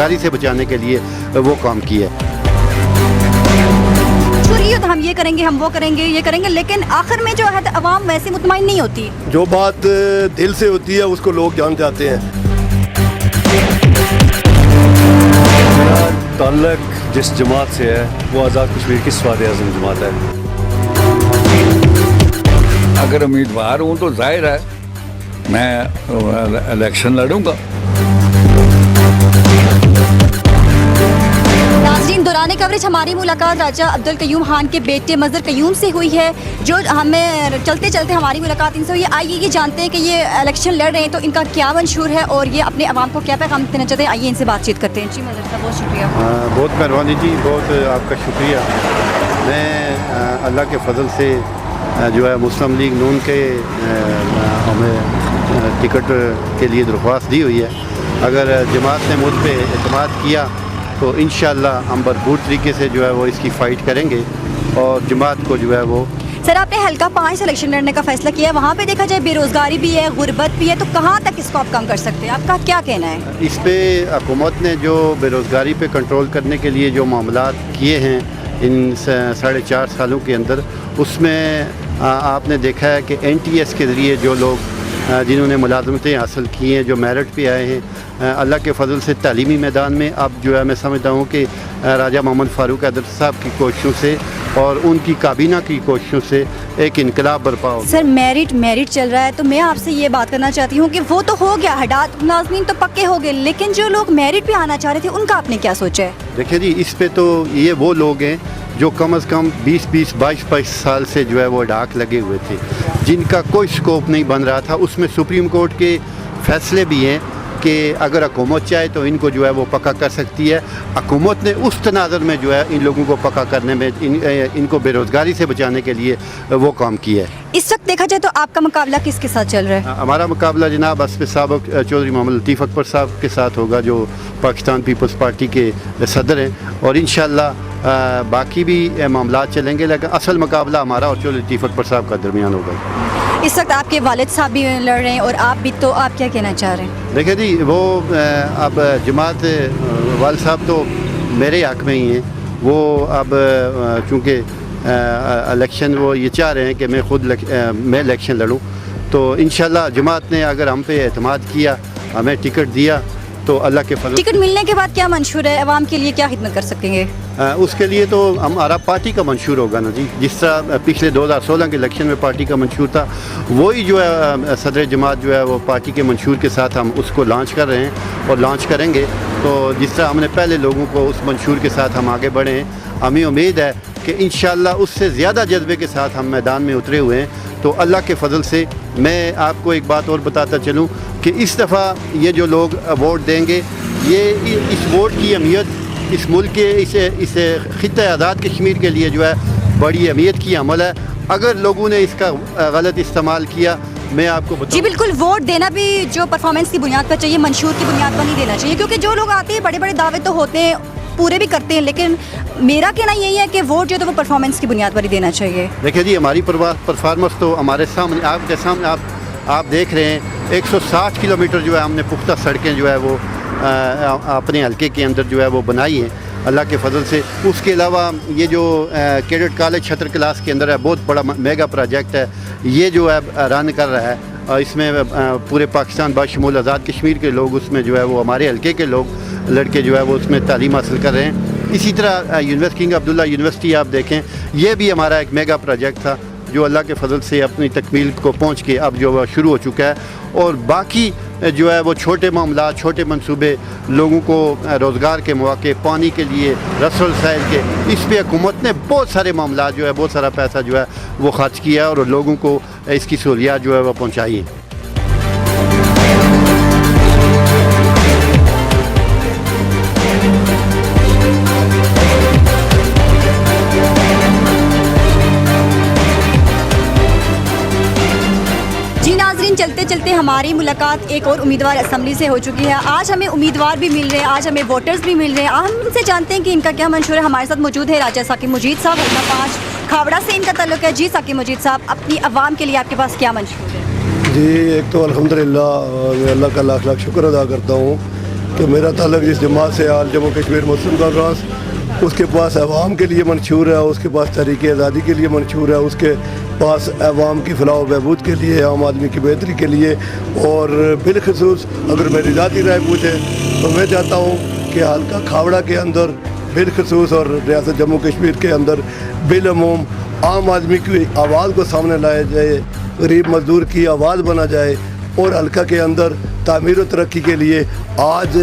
बेरोज़गारी से बचाने के लिए वो काम किया है। तो हम ये करेंगे, हम वो करेंगे, ये करेंगे, लेकिन आखिर में जो है अवाम वैसे मुतमईन नहीं होती। जो बात दिल से होती है उसको लोग जान जाते हैं। मेरा ताल्लुक जिस जमात से है वो आज़ाद कश्मीर की स्वाद-ए-आज़म जमात है। अगर उम्मीदवार हूँ तो जाहिर है मैं इलेक्शन लड़ूंगा। नाज़रीन, दौरान कवरेज हमारी मुलाकात राजा अब्दुल कयूम खान के बेटे मज़हर कयूम से हुई है, जो हमें चलते चलते हमारी मुलाकात इनसे हुई है। आइए ये जानते हैं कि ये इलेक्शन लड़ रहे हैं तो इनका क्या मंशूर है और ये अपने अवाम को क्या पैगाम देना चाहते हैं। आइए इनसे बातचीत करते हैं। जी मज़हर साहब, बहुत शुक्रिया। बहुत मेहरबानी जी, बहुत आपका शुक्रिया। मैं अल्लाह के फजल से जो है मुस्लिम लीग नून के हमें टिकट के लिए दरख्वास्त दी हुई है। अगर जमात ने मुझ पर एतमाद किया तो इंशाअल्लाह हम भरपूर तरीके से जो है वो इसकी फ़ाइट करेंगे और जमात को जो है वो। सर, आपने हल्का 5 से इलेक्शन लड़ने का फैसला किया है, वहाँ पे देखा जाए बेरोज़गारी भी है, गुर्बत भी है, तो कहाँ तक इसको आप कम कर सकते हैं? आपका क्या कहना है इस पे? हुकूमत ने जो बेरोज़गारी पे कंट्रोल करने के लिए जो मामलात किए हैं इन 4.5 सालों के अंदर, उसमें आपने देखा है कि NTS के ज़रिए जो लोग जिन्होंने मुलाजमतें हासिल की हैं, जो मेरिट पे आए हैं, अल्लाह के फजल से तालीमी मैदान में अब जो है मैं समझता हूँ कि राजा मोहम्मद फ़ारूक हैदर साहब की कोशिशों से और उनकी काबीना की कोशिशों से एक इनकलाब बरपा हो। सर, मेरिट चल रहा है तो मैं आपसे ये बात करना चाहती हूँ कि वो तो हो गया, हडात नाज़रीन तो पक्के हो गए, लेकिन जो लोग मेरिट पे आना चाह रहे थे उनका आपने क्या सोचा है? देखिए जी, इस पे तो ये वो लोग हैं जो कम से कम 20-20, 22-22 साल से जो है वो डाक लगे हुए थे, जिनका कोई स्कोप नहीं बन रहा था। उसमें सुप्रीम कोर्ट के फैसले भी हैं कि अगर हुकूमत चाहे तो इनको जो है वो पक्का कर सकती है। हुकूमत ने उस तनाज़र में जो है इन लोगों को पक्का करने में इनको बेरोज़गारी से बचाने के लिए वो काम किया है। इस वक्त देखा जाए तो आपका मुकाबला किसके साथ चल रहा है? हमारा मुकाबला जनाब असफ़ साहब चौधरी मोहम्मद लतीफ़ अकबर साहब के साथ होगा, जो पाकिस्तान पीपल्स पार्टी के सदर हैं, और इंशाअल्लाह बाकी भी मामलात चलेंगे, लेकिन असल मुकाबला हमारा और चौधरी लतीफ़ अकबर साहब का दरमियान होगा। इस वक्त आपके वालिद साहब भी लड़ रहे हैं और आप भी, तो आप क्या कहना चाह रहे हैं? देखिए जी, वो अब जमात वाल साहब तो मेरे हक़ में ही हैं। वो अब चूँकि इलेक्शन वो ये चाह रहे हैं कि मैं इलेक्शन लड़ूँ, तो इंशाअल्लाह जमात ने अगर हम पे एतमाद किया, हमें टिकट दिया, तो अल्लाह के फजल। टिकट मिलने के बाद क्या मंशूर है? अवाम के लिए क्या खिदमत कर सकेंगे? उसके लिए तो हमारा पार्टी का मंशूर होगा ना जी। जिस तरह पिछले 2016 के इलेक्शन में पार्टी का मंशूर था, वही जो है सदर जमात जो है वो पार्टी के मंशूर के साथ हम उसको लॉन्च कर रहे हैं और लॉन्च करेंगे। तो जिस तरह हमने पहले लोगों को उस मंशूर के साथ हम आगे बढ़े हैं, हमें उम्मीद है कि इंशाअल्लाह उससे ज़्यादा जज्बे के साथ हम मैदान में उतरे हुए हैं। तो अल्लाह के फजल से मैं आपको एक बात और बताता चलूँ कि इस दफ़ा ये जो लोग वोट देंगे, ये इस वोट की अहमियत इस मुल्क के इस खित्ते आज़ाद कश्मीर के लिए जो है बड़ी अहमियत की अमल है। अगर लोगों ने इसका गलत इस्तेमाल किया, मैं आपको बताऊं। जी बिल्कुल, वोट देना भी जो परफॉर्मेंस की बुनियाद पर चाहिए, मंशूर की बुनियाद पर नहीं देना चाहिए, क्योंकि जो लोग आते हैं बड़े बड़े दावे तो होते हैं, पूरे भी करते हैं, लेकिन मेरा कहना यही है कि वोट जो है तो वो परफॉर्मेंस की बुनियाद पर ही देना चाहिए। देखिए जी, हमारी परफॉर्मेंस तो हमारे सामने, आपके सामने आप देख रहे हैं। 160 किलोमीटर जो है हमने पुख्ता सड़कें जो है वो अपने हल्के के अंदर जो है वो बनाई है अल्लाह के फजल से। उसके अलावा ये जो कैडेट कॉलेज छतर क्लास के अंदर है, बहुत बड़ा मेगा प्रोजेक्ट है, ये जो है रन कर रहा है। इसमें पूरे पाकिस्तान बाशमूल आज़ाद कश्मीर के लोग उसमें जो है वो हमारे हल्के के लोग लड़के जो है वो उसमें तालीम हासिल कर रहे हैं। इसी तरह यूनिवर्सिटी किंग अब्दुल्ला यूनिवर्सिटी आप देखें, ये भी हमारा एक मेगा प्रोजेक्ट था जो अल्लाह के फजल से अपनी तकमील को पहुँच के अब जो शुरू हो चुका है। और बाकी जो है वो छोटे मामला, छोटे मंसूबे, लोगों को रोज़गार के मौके, पानी के लिए, रसोल साइल के, इस पर हुकूमत ने बहुत सारे मामला जो है, बहुत सारा पैसा जो है वो खर्च किया और लोगों को इसकी सहूलियात जो है वो पहुँचाई है। चलते चलते हमारी मुलाकात एक और उम्मीदवार असम्बली से हो चुकी है। आज हमें उम्मीदवार भी मिल रहे हैं, आज हमें वोटर्स भी मिल रहे हैं। हम इनसे जानते हैं कि इनका क्या मंशूर है। हमारे साथ मौजूद है राजा साकिब मजीद साहब, अपना 5 खावड़ा से इनका ताल्लुक है। जी साकिब मजीद साहब, अपनी आवाम के लिए आपके पास क्या मंशूर है? जी, एक तो अल्हम्दुलिल्लाह मैं अल्लाह का लाख लाख शुक्र अदा करता हूँ کہ میرا تعلق جس جماعت سے آل جموں کشمیر مسلم کانفرنس، اس کے پاس عوام کے لیے منشور ہے، اس کے پاس تحریک آزادی کے لیے منشور ہے، اس کے پاس عوام کی فلاح و بہبود کے لیے، عام آدمی کی بہتری کے لیے، اور بالخصوص اگر میری ذاتی رائے پوچھے تو میں چاہتا ہوں کہ حلقہ کھاوڑہ کے اندر بالخصوص اور ریاست جموں کشمیر کے اندر بالعموم عام آدمی کی آواز کو سامنے لایا جائے، غریب مزدور کی آواز بنا جائے، اور حلقہ کے اندر تعمیر و ترقی کے لیے آج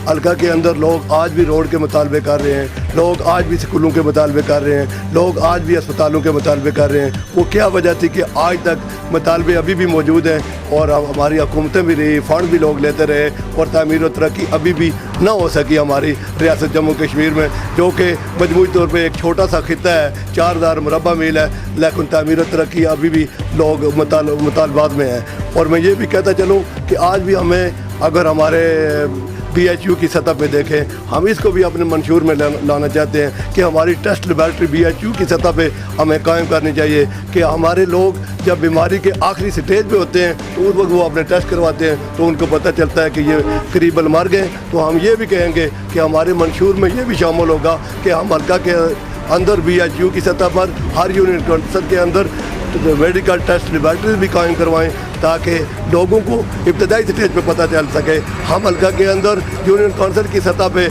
حلقہ کے اندر لوگ آج بھی روڈ کے مطالبے کر رہے ہیں، لوگ آج بھی سکولوں کے مطالبے کر رہے ہیں، لوگ آج بھی اسپتالوں کے مطالبے کر رہے ہیں۔ وہ کیا وجہ تھی کہ آج تک مطالبے ابھی بھی موجود ہیں، اور ہماری حکومتیں بھی رہی، فنڈ بھی لوگ لیتے رہے، اور تعمیر و ترقی ابھی بھی نہ ہو سکی ہماری ریاست جموں کشمیر میں، جو کہ مجموعی طور پہ ایک چھوٹا سا خطہ ہے، 4000 مربع میل ہے، لیکن تعمیر و ترقی ابھی بھی لوگ مطالبات میں ہیں۔ اور میں یہ بھی کہتا چلوں کہ آج بھی ہمیں اگر ہمارے بی ایچ یو کی سطح پہ دیکھیں، ہم اس کو بھی اپنے منشور میں لانا چاہتے ہیں کہ ہماری test laboratory B H U کی سطح پہ ہمیں قائم کرنی چاہیے، کہ ہمارے لوگ جب بیماری کے آخری سٹیج پہ ہوتے ہیں تو اس وقت وہ اپنے ٹیسٹ کرواتے ہیں تو ان کو پتہ چلتا ہے کہ یہ قریباً مر گئے۔ تو ہم یہ بھی کہیں گے کہ ہمارے منشور میں یہ بھی شامل ہوگا کہ ہم حلقہ کے اندر بی ایچ یو کی سطح پر ہر یونین کونسل کے اندر میڈیکل ٹیسٹ لیبارٹریز بھی قائم کروائیں، تاکہ لوگوں کو ابتدائی سٹیج پہ پتہ چل سکے۔ ہم حلقہ کے اندر یونین کونسل کی سطح پہ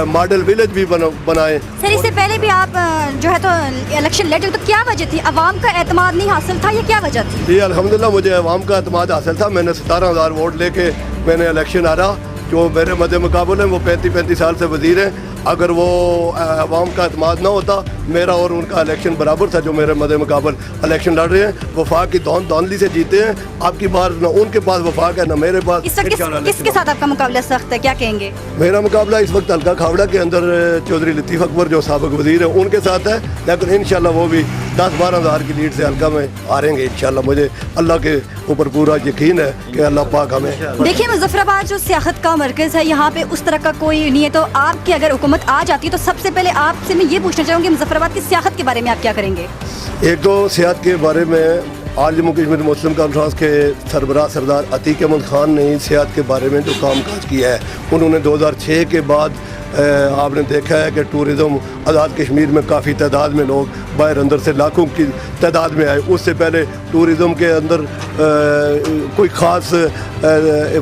ماڈل ولیج بھی بنائیں۔ سر اس سے پہلے بھی آپ جو ہے تو الیکشن لڑے تو کیا وجہ تھی؟ عوام کا اعتماد نہیں حاصل تھا، یہ کیا وجہ تھی؟ جی الحمدللہ مجھے عوام کا اعتماد حاصل تھا، میں نے 17,000 ووٹ لے کے میں نے الیکشن ہارا۔ جو میرے مد مقابل ہیں وہ 35 سال سے وزیر ہیں، اگر وہ عوام کا اعتماد نہ ہوتا میرا اور ان کا الیکشن برابر تھا۔ جو میرے مد مقابل الیکشن لڑ رہے ہیں وفاق کی دھاندلی سے جیتے ہیں، اب کی بار نہ ان کے پاس وفاق ہے نہ میرے پاس۔ اس وقت کس کے ساتھ آپ کا مقابلہ سخت ہے، کیا کہیں گے؟ میرا مقابلہ اس وقت حلقہ کھاوڑہ کے اندر چودھری لطیف اکبر جو سابق وزیر ہیں ان کے ساتھ ہے، لیکن انشاءاللہ وہ بھی 10-12 ہزار کی لیڈ سے حلقہ میں ہاریں گے انشاءاللہ۔ مجھے اللہ کے اوپر پورا یقین ہے کہ اللہ پاک ہمیں۔ دیکھیے مظفر آباد جو سیاحت کا مرکز ہے، یہاں پہ اس طرح کا کوئی نہیں ہے، تو آپ کی اگر حکومت آ جاتی ہے تو سب سے پہلے آپ سے میں یہ پوچھنا چاہوں گی مظفر آباد کی سیاحت کے بارے میں آپ کیا کریں گے؟ ایک تو سیاحت کے بارے میں آل جموں کشمیر مسلم کانفرنس کے سربراہ سردار عتیق احمد خان نے سیاحت کے بارے میں جو کام کاج کیا ہے، انہوں نے 2006 کے بعد آپ نے دیکھا ہے کہ ٹورزم آزاد کشمیر میں کافی تعداد میں لوگ باہر اندر سے لاکھوں کی تعداد میں آئے۔ اس سے پہلے ٹورزم کے اندر کوئی خاص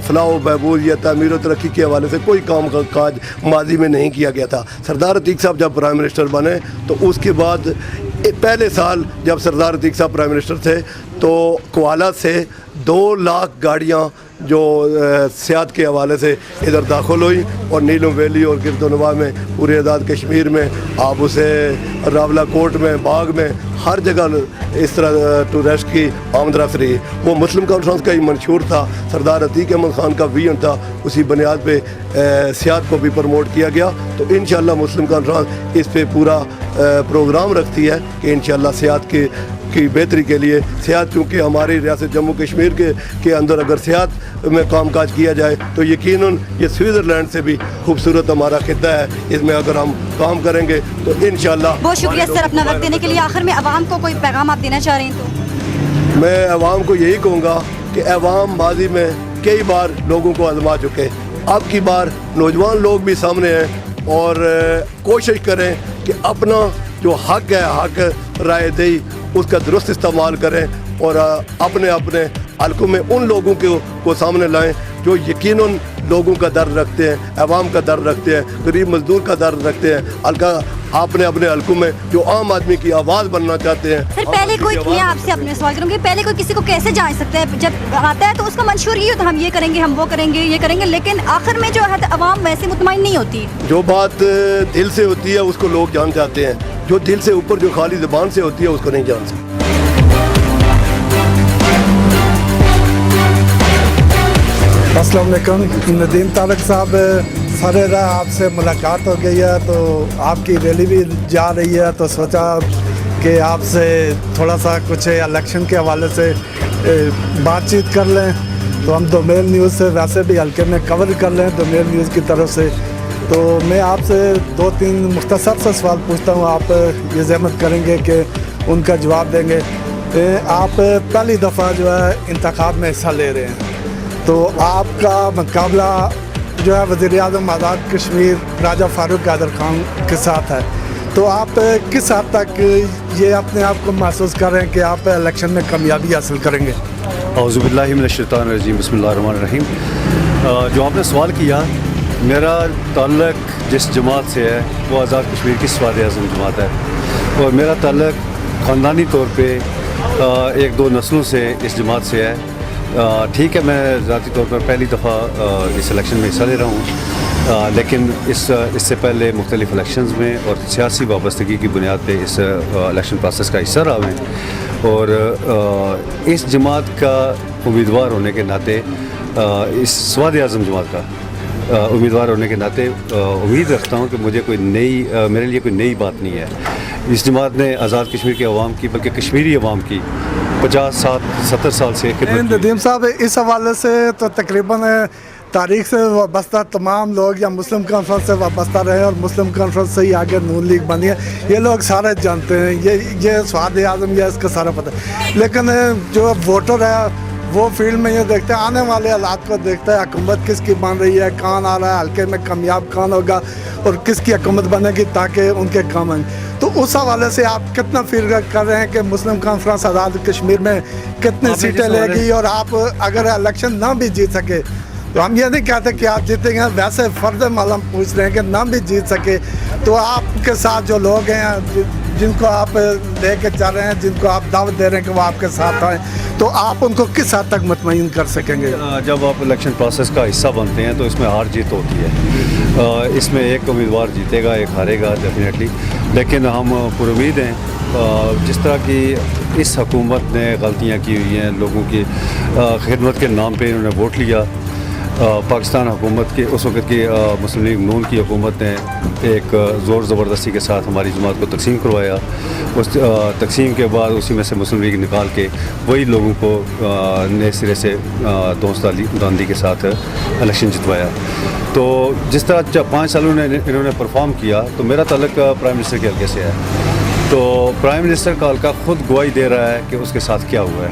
فلاح و بہبود یا تعمیر و ترقی کے حوالے سے کوئی کام کاج ماضی میں نہیں کیا گیا تھا۔ سردار عتیق صاحب جب پرائم منسٹر بنے تو اس کے بعد پہلے سال جب سردار عتیق صاحب پرائم منسٹر تھے تو کوالہ سے 2 لاکھ گاڑیاں جو سیاحت کے حوالے سے ادھر داخل ہوئی، اور نیلم ویلی اور گرد و نواح میں پورے آزاد کشمیر میں آپ اسے راولہ کوٹ میں باغ میں ہر جگہ اس طرح ٹورسٹ کی آمد رفت رہی۔ وہ مسلم کانفرنس کا ہی منشور تھا، سردار عتیق احمد خان کا ویژن تھا، اسی بنیاد پہ سیاحت کو بھی پروموٹ کیا گیا۔ تو انشاءاللہ مسلم کانفرنس اس پہ پورا پروگرام رکھتی ہے کہ انشاءاللہ سیاحت کی بہتری کے لیے، سیاحت چونکہ ہماری ریاست جموں کشمیر کے اندر اگر سیاحت میں کام کاج کیا جائے تو یقیناً یہ سوئٹزرلینڈ سے بھی خوبصورت ہمارا خطہ ہے، اس میں اگر ہم کام کریں گے تو انشاءاللہ۔ بہت شکریہ سر اپنا وقت دینے کے لیے۔ آخر میں عوام کو کوئی پیغام آپ دینا چاہ رہے ہیں تو؟ میں عوام کو یہی کہوں گا کہ عوام ماضی میں کئی بار لوگوں کو آزما چکے، اب کی بار نوجوان لوگ بھی سامنے ہیں، اور کوشش کریں کہ اپنا جو حق ہے، حق رائے دہی، اس کا درست استعمال کریں، اور اپنے حلقوں میں ان لوگوں کو سامنے لائیں جو یقیناً لوگوں کا درد رکھتے ہیں، عوام کا درد رکھتے ہیں، غریب مزدور کا درد رکھتے ہیں، اپنے حلقوں میں جو عام آدمی کی آواز بننا چاہتے ہیں۔ سر پہلے کوئی میں آپ سے اپنے سوال کروں گی، پہلے کوئی کسی کو کیسے جان سکتا ہے؟ جب آتا ہے تو اس کا منشور یہ ہوتا ہے ہم یہ کریں گے، ہم وہ کریں گے، یہ کریں گے، لیکن آخر میں جو ہے عوام ویسے مطمئن نہیں ہوتی۔ جو بات دل سے ہوتی ہے اس کو لوگ جان جاتے ہیں، جو دل سے اوپر جو خالی زبان سے ہوتی ہے اس کو نہیں جان سکتے۔ السلام علیکم، ندیم طارق صاحب، سارے راہ آپ سے ملاقات ہو گئی ہے تو آپ کی ریلی بھی جا رہی ہے، تو سوچا کہ آپ سے تھوڑا سا کچھ الیکشن کے حوالے سے بات چیت کر لیں۔ تو ہم دومیل نیوز سے ویسے بھی حلقے میں کور کر لیں دومیل نیوز کی طرف سے، تو میں آپ سے 2-3 مختصر سے سوال پوچھتا ہوں، آپ یہ زحمت کریں گے کہ ان کا جواب دیں گے۔ آپ پہلی دفعہ جو ہے انتخاب میں حصہ لے رہے ہیں، تو آپ کا مقابلہ जो है वज़ीर आज़म आज़ाद कश्मीर राजा फारूक कादर खान के साथ है, तो आप किस हद तक ये अपने आप को महसूस कर रहे हैं कि आप इलेक्शन में कामयाबी हासिल करेंगे? औज़ुबिल्लाहि मिनश्शैतानिर्रजीम बिस्मिल्लाहिर्रहमानिर्रहीम। जो आपने सवाल किया, मेरा ताल्लुक़ जिस जमात से है वो आज़ाद कश्मीर की स्वाद आज़म जमात है, और मेरा ताल्लुक़ ख़ानदानी तौर पे एक दो नस्लों से इस जमात से है। ठीक है, मैं ज़ाती तौर पर पहली दफ़ा इस इलेक्शन में हिस्सा ले रहा हूँ, लेकिन इससे पहले मुख्तलिफ़ इलेक्शंस में और सियासी वाबस्तगी की बुनियाद पे इस इलेक्शन प्रोसेस का हिस्सा रहा हूँ, और इस जमात का उम्मीदवार होने के नाते, इस स्वाद आज़म जमात का उम्मीदवार होने के नाते उम्मीद रखता हूँ कि मेरे लिए कोई नई बात नहीं है। इस जमात ने आज़ाद कश्मीर के अवाम की, बल्कि कश्मीरी अवाम की 50-70 साल से खिदमत की। नदीम साहब, इस हवाले से तो तकरीबन तारीख से वाबस्ता तमाम लोग या मुस्लिम कॉन्फ्रेंस से वाबस्ता रहे और मुस्लिम कॉन्फ्रेंस से ही आगे नून लीग बनी है, ये लोग सारे जानते हैं, ये स्वाद आज़म या इसका सारा पता है। लेकिन जो वोटर है वो फील्ड में ये देखते हैं, आने वाले हालात को देखते हैं, हुकूमत किसकी बन रही है, कौन आ रहा है, हल्के में कामयाब कौन होगा और किसकी हुकूमत बनेगी ताकि उनके काम आए। तो उस हवाले से आप कितना फील कर रहे हैं कि मुस्लिम कॉन्फ्रेंस आज़ाद कश्मीर में कितनी सीटें लेगी, और आप अगर इलेक्शन ना भी जीत सके, तो हम ये नहीं कहते कि आप जीतेंगे, वैसे फ़र्ज़ मालूम पूछ रहे हैं कि ना भी जीत सके तो आपके साथ जो लोग हैं जिनको आप लेके चल रहे हैं, जिनको आप दावत दे रहे हैं कि वो आपके साथ आएँ, तो आप उनको किस हद तक मुतमईन कर सकेंगे? जब आप इलेक्शन प्रोसेस का हिस्सा बनते हैं तो इसमें हार जीत होती है, इसमें एक उम्मीदवार जीतेगा, एक हारेगा डेफिनेटली, लेकिन हम पुरुमीद हैं। जिस तरह की इस हुकूमत ने गलतियाँ की हुई हैं, लोगों की खिदमत के नाम पे इन्होंने वोट लिया। पाकिस्तान हुकूमत के उस वक़्त की मुस्लिम लीग नून की हुकूमत ने एक ज़ोर ज़बरदस्ती के साथ हमारी जमात को तकसीम करवाया। उस तकसीम के बाद उसी में से मुस्लिम लीग निकाल के वही लोगों को नए सिरे से दोस्तांदी के साथ इलेक्शन जितवाया। तो जिस तरह 5 सालों ने इन्होंने परफॉर्म किया, तो मेरा ताल्लुक़ प्राइम मिनिस्टर के हल्के से है, तो प्राइम मिनिस्टर का हल्का ख़ुद गवाही दे रहा है कि उसके साथ क्या हुआ है,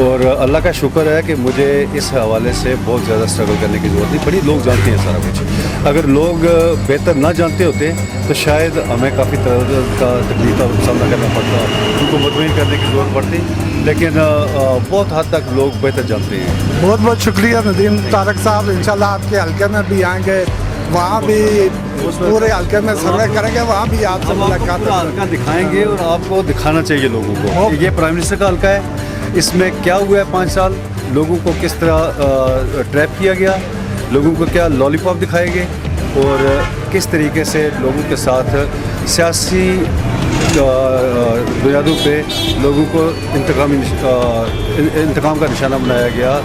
और अल्लाह का शुक्र है कि मुझे इस हवाले से बहुत ज़्यादा स्ट्रगल करने की ज़रूरत नहीं पड़ी। लोग जानते हैं सारा कुछ। अगर लोग बेहतर ना जानते होते तो शायद हमें काफ़ी तकलीफ का सामना करना पड़ता, उनको मुतमईन करने की ज़रूरत पड़ती, लेकिन बहुत हद तक लोग बेहतर जानते हैं। बहुत बहुत शुक्रिया नदीम तारक साहब, इंशाल्लाह आपके हल्के में भी आएंगे, वहाँ भी पूरे हल्के में सर्वे करेंगे, वहाँ भी आपसे मुलाकात हल्का दिखाएंगे, और आपको दिखाना चाहिए लोगों को। ये प्राइम मिनिस्टर का हल्का है, इसमें क्या हुआ है 5 साल, लोगों को किस तरह ट्रैप किया गया, लोगों को क्या लॉलीपॉप दिखाए गए, और किस तरीके से लोगों के साथ सियासी बुनियादों पे लोगों को इंतकाम का निशाना बनाया गया,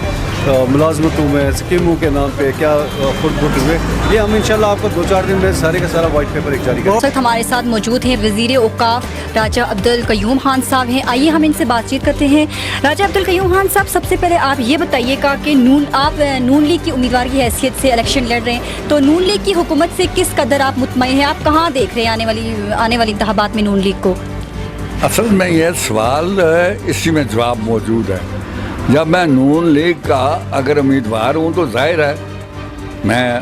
मुलाजमतों में स्कीमों के नाम पे क्या खुद हुए। ये हम इंशाल्लाह आपको 2-4 दिन में सारे का सारा वाइट पेपर एक जारी करेंगे। इस वक्त हमारे साथ मौजूद हैं वज़ीर औक़ाफ़ राजा अब्दुल क़य्यूम खान साहब हैं। आइए हम इनसे बातचीत करते हैं। राजा अब्दुल क़य्यूम खान साहब, सबसे पहले आप ये बताइएगा कि आप नून लीग की उम्मीदवार की हैसियत से इलेक्शन लड़ रहे हैं, तो नून लीग की हुकूमत से किस कदर आप मुतमईन हैं? आप कहाँ देख रहे हैं आने वाली इंतखाबात में नून लीग को? असल में यह सवाल इसी में जवाब मौजूद है। जब मैं नून लीग का अगर उम्मीदवार हूँ तो जाहिर है मैं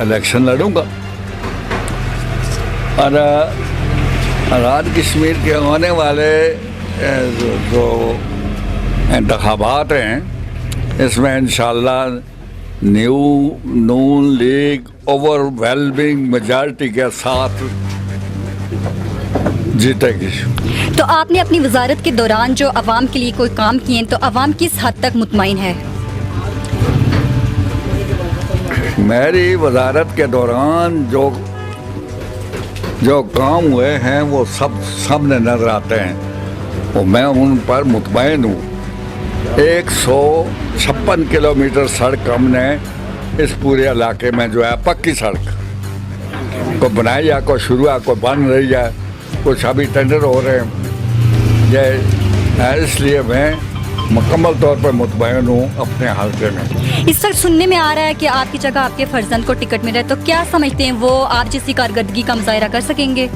इलेक्शन लड़ूंगा, और आज़ाद कश्मीर के होने वाले जो इंतखाबात हैं इसमें इंशाल्लाह नून लीग ओवरवेलमिंग मेजॉरिटी के साथ जीतेगी। तो आपने अपनी वजारत के दौरान जो अवाम के लिए कोई काम किए हैं, तो अवाम किस हद तक मुतमईन है? मेरी वजारत के दौरान जो काम हुए हैं वो सामने नजर आते हैं, और मैं उन पर मुतमईन हूँ। 156 किलोमीटर सड़क हमने इस पूरे इलाके में जो है पक्की सड़क को बनाई है, कोई शुरू है, कोई बन रही है, कुछ अभी टेंडर हो रहे हैं। ये इसलिए मैं मुकम्मल तौर पर मुतमईन हूँ अपने हल्के में। इस वक्त सुनने में आ रहा है कि आपकी जगह आपके फर्जंद को टिकट मिला है, तो क्या समझते हैं वो आप जैसी कारकर्दगी का मुजाहिरा कर सकेंगे?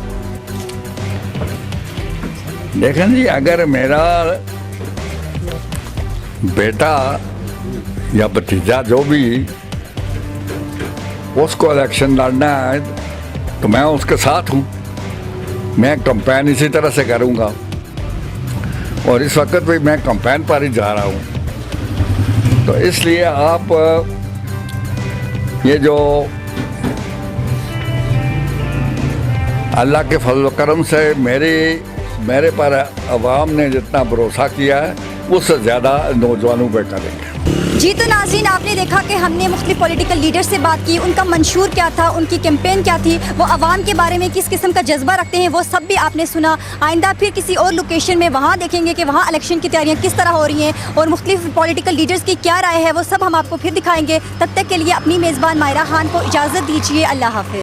देखें जी, अगर मेरा बेटा या भतीजा जो भी उसको इलेक्शन लड़ना है तो मैं उसके साथ हूँ, मैं कैंपेन इसी तरह से करूँगा और इस वक्त भी मैं कैंपेन पर ही जा रहा हूँ। तो इसलिए आप ये जो अल्लाह के फजल करम से मेरे पर अवाम ने जितना भरोसा किया है उससे ज़्यादा नौजवानों पे करेंगे। जी तो नाज़रीन, आपने देखा कि हमने मुख्तलिफ पॉलिटिकल लीडर से बात की, उनका मंशूर क्या था, उनकी कैंपेन क्या थी, वो आवाम के बारे में किस किस्म का जज्बा रखते हैं, वो सब भी आपने सुना। आइंदा फिर किसी और लोकेशन में वहाँ देखेंगे कि वहाँ इलेक्शन की तैयारियाँ किस तरह हो रही हैं और मुख्तलिफ पॉलिटिकल लीडर्स की क्या राय है, वो सब हम आपको फिर दिखाएंगे। तब तक के लिए अपनी मेज़बान मायरा खान को इजाज़त दीजिए। अल्लाह हाफ़िज़।